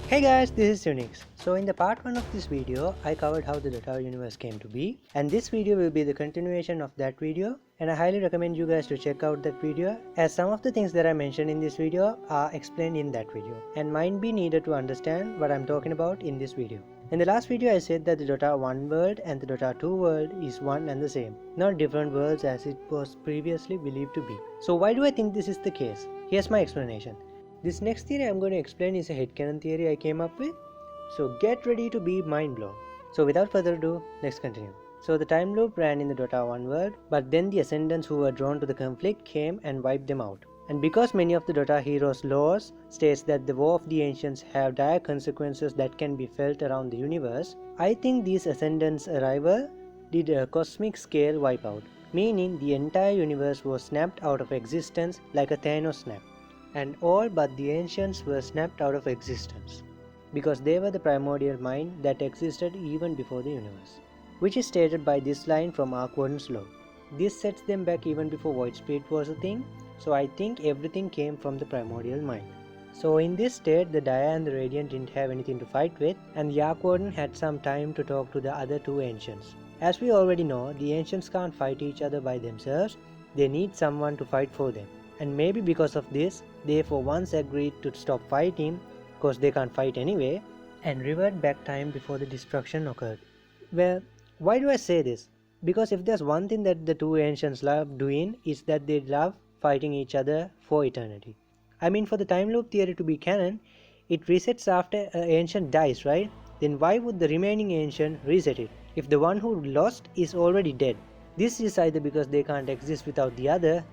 Hey guys, this is Unix. So in the part 1 of this video, I covered how the Dota universe came to be, and this video will be the continuation of that video, and I highly recommend you guys to check out that video as some of the things that I mentioned in this video are explained in that video and might be needed to understand what I'm talking about in this video. In the last video I said that the Dota 1 world and the Dota 2 world is one and the same, not different worlds as it was previously believed to be. So why do I think this is the case? Here's my explanation. This next theory I'm going to explain is a headcanon theory I came up with, so get ready to be mind blown. So without further ado, let's continue. So the time loop ran in the Dota 1 world, but then the Ascendants who were drawn to the conflict came and wiped them out. And because many of the Dota heroes' laws states that the War of the Ancients have dire consequences that can be felt around the universe, I think these Ascendants' arrival did a cosmic scale wipeout, meaning the entire universe was snapped out of existence like a Thanos snap. And all but the ancients were snapped out of existence, because they were the primordial mind that existed even before the universe, which is stated by this line from Arcwarden's law. This sets them back even before void spirit was a thing, so I think everything came from the primordial mind. So in this state, the Dia and the Radiant didn't have anything to fight with, and the Arcwarden had some time to talk to the other two ancients. As we already know, the ancients can't fight each other by themselves, they need someone to fight for them. And maybe because of this, they for once agreed to stop fighting, cause they can't fight anyway, and revert back time before the destruction occurred. Well, why do I say this? Because if there's one thing that the two ancients love doing, is that they love fighting each other for eternity. I mean, for the time loop theory to be canon, it resets after an ancient dies, right? Then why would the remaining ancient reset it, if the one who lost is already dead? This is either because they can't exist without the other,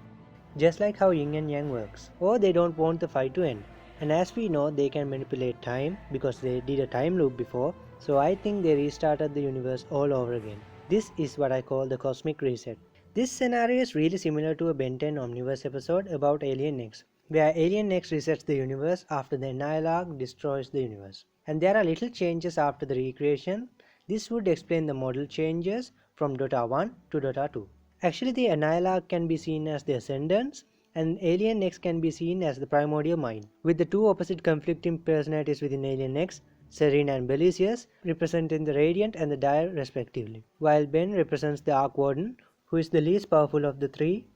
just like how yin and yang works, or they don't want the fight to end. And as we know, they can manipulate time because they did a time loop before, so I think they restarted the universe all over again. This is what I call the cosmic reset. This scenario is really similar to a Ben 10 Omniverse episode about Alien X, where Alien X resets the universe after the Annihilar destroys the universe. And there are little changes after the recreation. This would explain the model changes from Dota 1 to Dota 2. Actually, the Annihilar can be seen as the Ascendants, and Alien X can be seen as the Primordial Mind, with the two opposite conflicting personalities within Alien X, Serene and Belisius, representing the Radiant and the Dire respectively, while Ben represents the Arcwarden, who is the least powerful of the three,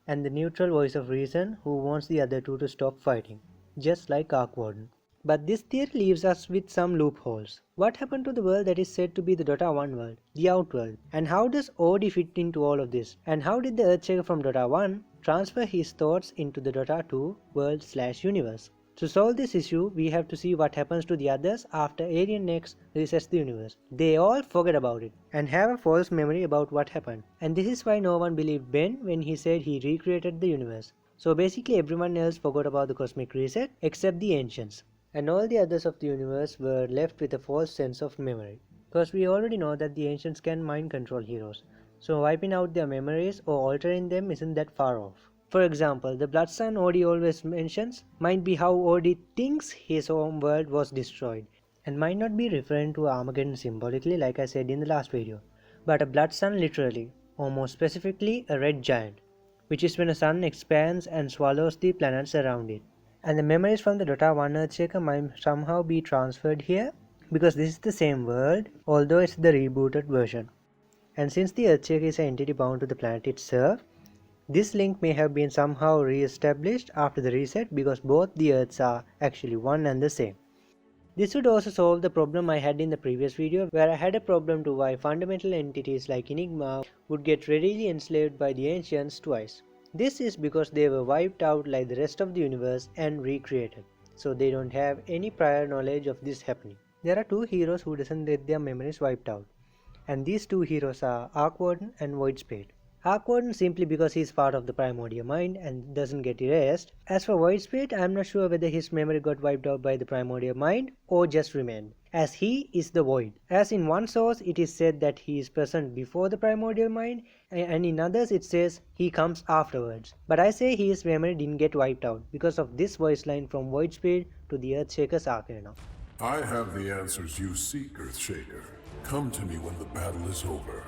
and the neutral voice of reason who wants the other two to stop fighting, just like Arcwarden. But this theory leaves us with some loopholes. What happened to the world that is said to be the Dota 1 world, the Outworld? And how does OD fit into all of this? And how did the Earthshaker from Dota 1 transfer his thoughts into the Dota 2 world/universe? To solve this issue, we have to see what happens to the others after Alien X resets the universe. They all forget about it and have a false memory about what happened. And this is why no one believed Ben when he said he recreated the universe. So basically everyone else forgot about the cosmic reset except the ancients. And all the others of the universe were left with a false sense of memory. Because we already know that the ancients can mind control heroes, so wiping out their memories or altering them isn't that far off. For example, the Blood Sun OD always mentions might be how OD thinks his home world was destroyed, and might not be referring to Armageddon symbolically like I said in the last video, but a Blood Sun literally, or more specifically a red giant, which is when a sun expands and swallows the planets around it. And the memories from the Dota 1 Earthshaker might somehow be transferred here, because this is the same world, although it's the rebooted version. And since the Earthshaker is an entity bound to the planet itself, this link may have been somehow re-established after the reset because both the Earths are actually one and the same. This would also solve the problem I had in the previous video, where I had a problem to why fundamental entities like Enigma would get readily enslaved by the ancients twice. This is because they were wiped out like the rest of the universe and recreated, so they don't have any prior knowledge of this happening. There are two heroes who doesn't get their memories wiped out, and these two heroes are Arcwarden and Voidspade. Arcwarden simply because he is part of the primordial mind and doesn't get erased. As for Voidspade, I am not sure whether his memory got wiped out by the primordial mind or just remained, as he is the void. As in one source it is said that he is present before the primordial mind, and in others it says he comes afterwards. But I say his memory didn't get wiped out because of this voice line from Voidspade to the Earthshaker's Arcana. I have the answers you seek, Earthshaker. Come to me when the battle is over.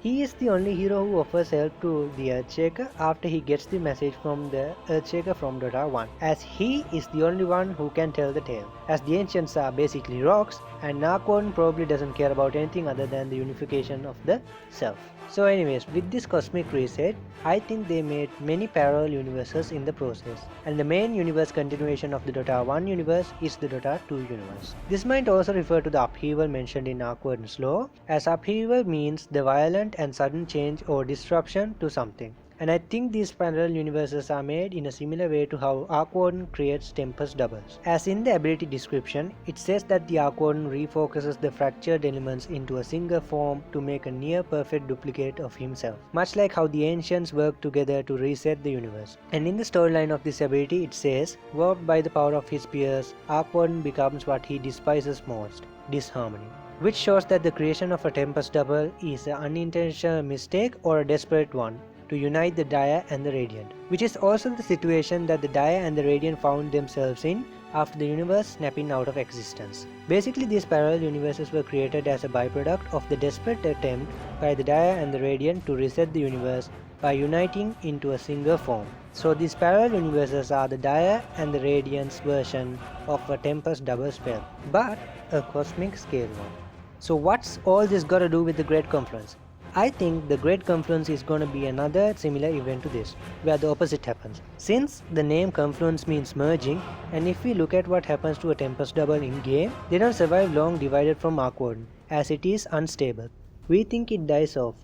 He is the only hero who offers help to the Earthshaker after he gets the message from the Earthshaker from Dota 1, as he is the only one who can tell the tale, as the Ancients are basically rocks and Narcon probably doesn't care about anything other than the unification of the self. So anyways, with this cosmic reset, I think they made many parallel universes in the process, and the main universe continuation of the Dota 1 universe is the Dota 2 universe. This might also refer to the upheaval mentioned in Awkward's law, as upheaval means the violent and sudden change or disruption to something. And I think these parallel universes are made in a similar way to how Arcwarden creates Tempest doubles. As in the ability description, it says that the Arcwarden refocuses the fractured elements into a single form to make a near perfect duplicate of himself, much like how the Ancients work together to reset the universe. And in the storyline of this ability, it says, warped by the power of his peers, Arcwarden becomes what he despises most, disharmony. Which shows that the creation of a Tempest double is an unintentional mistake or a desperate one to unite the Dire and the Radiant, which is also the situation that the Dire and the Radiant found themselves in after the universe snapping out of existence. Basically, these parallel universes were created as a byproduct of the desperate attempt by the Dire and the Radiant to reset the universe by uniting into a single form. So these parallel universes are the Dire and the Radiant's version of a Tempest double spell, but a cosmic scale one. So what's all this got to do with the Great Confluence? I think the Great Confluence is gonna be another similar event to this, where the opposite happens. Since the name Confluence means merging, and if we look at what happens to a Tempest double in game, they don't survive long divided from Arcwarden, as it is unstable. We think it dies off,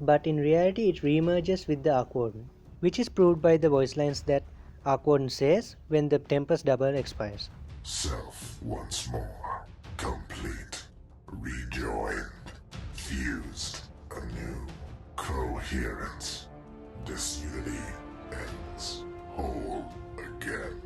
but in reality it reemerges with the Arcwarden, which is proved by the voice lines that Arcwarden says when the Tempest double expires. Self once more, complete, rejoined, fused. Anew, coherence, disunity ends, whole again.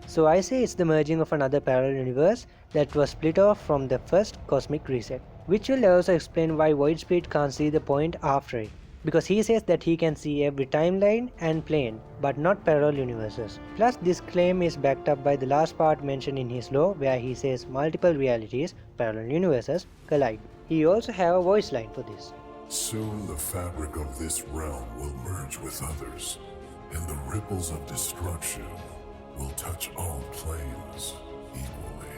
So I say it's the merging of another parallel universe that was split off from the first cosmic reset, which will also explain why Voidspeed can't see the point after it, because he says that he can see every timeline and plane, but not parallel universes. Plus this claim is backed up by the last part mentioned in his law, where he says multiple realities, parallel universes, collide. He also have a voice line for this. Soon the fabric of this realm will merge with others, and the ripples of destruction will touch all planes equally.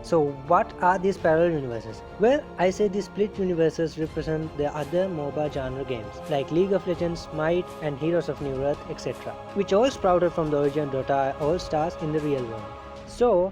So what are these parallel universes? Well, I say these split universes represent the other MOBA genre games, like League of Legends, Might, and Heroes of Newerth, etc., which all sprouted from the origin Dota All-Stars in the real world. So,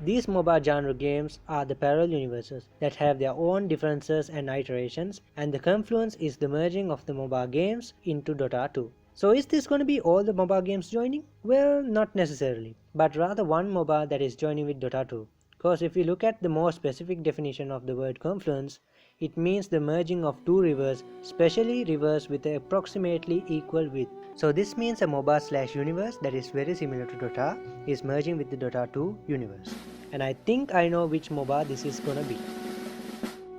these MOBA genre games are the parallel universes that have their own differences and iterations, and the Confluence is the merging of the MOBA games into Dota 2. So is this going to be all the MOBA games joining? Well, not necessarily, but rather one MOBA that is joining with Dota 2. Because if you look at the more specific definition of the word Confluence, it means the merging of two rivers, especially rivers with approximately equal width. So this means a MOBA/universe that is very similar to Dota is merging with the Dota 2 universe. And I think I know which MOBA this is gonna be.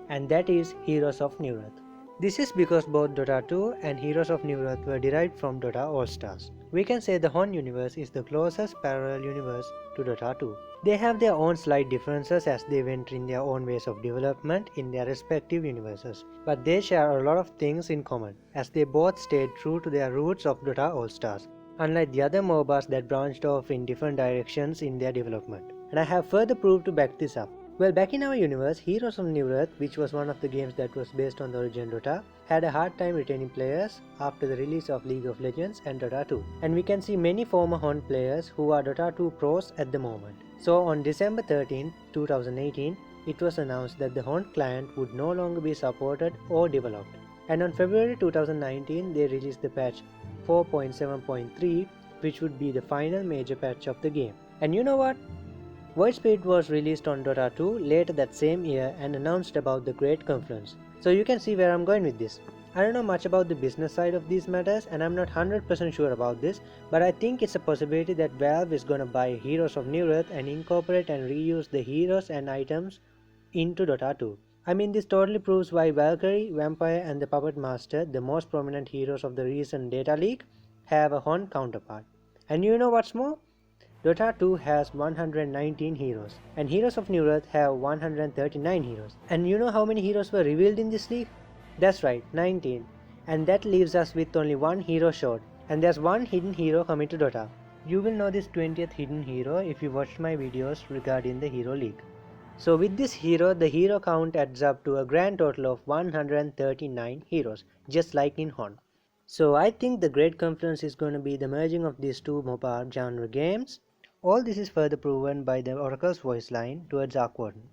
And that is Heroes of Newerth. This is because both Dota 2 and Heroes of Newerth were derived from Dota All-Stars. We can say the Hon universe is the closest parallel universe to Dota 2. They have their own slight differences as they went in their own ways of development in their respective universes, but they share a lot of things in common, as they both stayed true to their roots of Dota All-Stars, unlike the other MOBAs that branched off in different directions in their development. And I have further proof to back this up. Well, back in our universe, Heroes of Newerth, which was one of the games that was based on the origin Dota, had a hard time retaining players after the release of League of Legends and Dota 2. And we can see many former Hon players who are Dota 2 pros at the moment. So on December 13, 2018, it was announced that the Hon client would no longer be supported or developed. And on February 2019, they released the patch 4.7.3, which would be the final major patch of the game. And you know what? Voidspeed was released on Dota 2 later that same year and announced about the Great Confluence. So you can see where I'm going with this. I don't know much about the business side of these matters and I'm not 100% sure about this, but I think it's a possibility that Valve is gonna buy Heroes of Newerth and incorporate and reuse the heroes and items into Dota 2. I mean, this totally proves why Valkyrie, Vampire and the Puppet Master, the most prominent heroes of the recent data leak, have a Hon counterpart. And you know what's more? Dota 2 has 119 heroes, and Heroes of Newerth have 139 heroes. And you know how many heroes were revealed in this league? That's right, 19. And that leaves us with only one hero short. And there's one hidden hero coming to Dota. You will know this 20th hidden hero if you watched my videos regarding the Hero League. So with this hero, the hero count adds up to a grand total of 139 heroes, just like in Hon. So I think the Great Confluence is going to be the merging of these two mobile genre games. All this is further proven by the Oracle's voice line towards Arkwarden.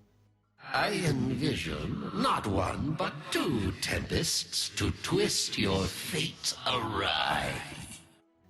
I envision not one but two tempests to twist your fate awry.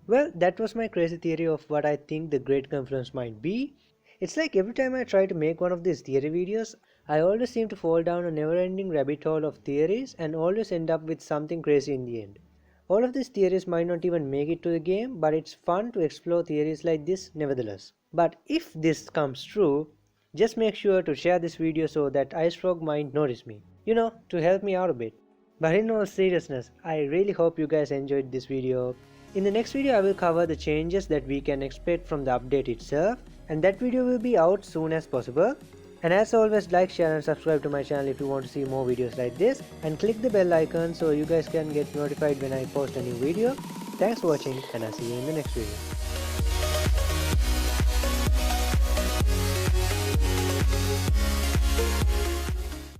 Well, that was my crazy theory of what I think the Great Confluence might be. It's like every time I try to make one of these theory videos, I always seem to fall down a never-ending rabbit hole of theories and always end up with something crazy in the end. All of these theories might not even make it to the game, but it's fun to explore theories like this nevertheless. But if this comes true, just make sure to share this video so that Ice Frog might notice me. You know, to help me out a bit. But in all seriousness, I really hope you guys enjoyed this video. In the next video I will cover the changes that we can expect from the update itself, and that video will be out soon as possible. And as always, like, share and subscribe to my channel if you want to see more videos like this, and click the bell icon so you guys can get notified when I post a new video. Thanks for watching, and I'll see you in the next video.